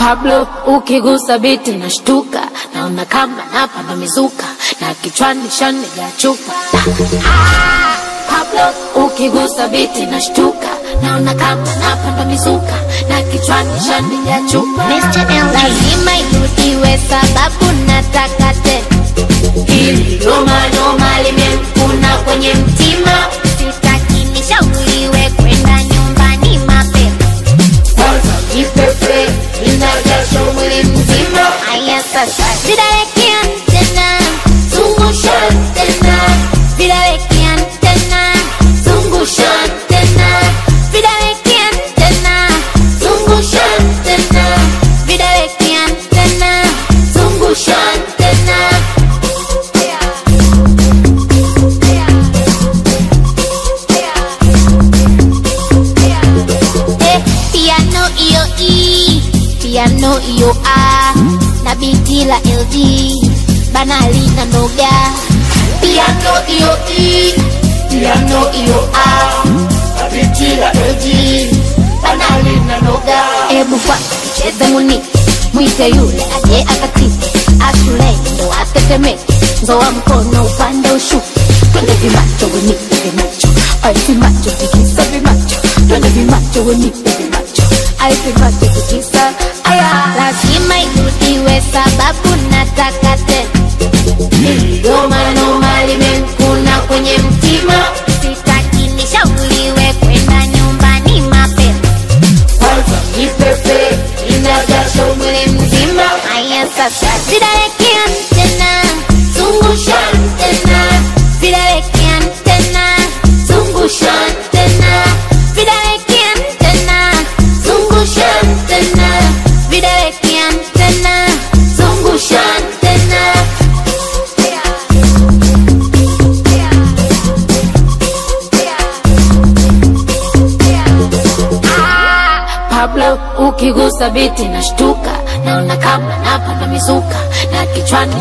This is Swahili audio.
Pablo, ukigusa biti nashtuka, naona kama napanda mizuka, na kichwani shani ya chupa. Pablo, ukigusa biti nashtuka, naona kama napanda mizuka, na kichwani shani ya chupa. Mr. LG, lazima irudiwe sababu nataka tena. Hili noma limekuna kwenye mtima, sitaki nishauriwe kwenda nyumbani mapema. kwanza jipepe, inajasho mwili mzima. Aya sasa, vidawekea tena, Zungusha tena, vidawekea tena, zungusha tena, vidawekea tena, zungusha tena, vidawekea tena, zungusha tena. piano iyo E, piano iyo A, na biti la LG, banali na noga. Piano iyo E, piano iyo A, biti la LG, banali na noga. Ebu kwa cheze muni, mwite yule aje akatike, ashule ndo atetemeke, nzoa mkono upande ushuke. Twende vimacho wenipe vimacho, ai vimacho tikisa vimacho. Twende vimacho wenipe vimacho, ai vimacho tikisa. Aya, Lazima irudiwe sababu nataka tena. noma limekuna kwenye mtima, Sitaki nishauriwe kwenda nyumbani mapema. kwanza jipepe, inajasho mwili mzima. Aya sasa, vidawekea tena, Zungusha tena, vidawekea tena, zungusha tena, vidawekea tena, zungusha tena, vidawekea tena, zungusha tena. Pablo, ukigusa biti nashtuka, naona kama napanda mizuka, na kichwani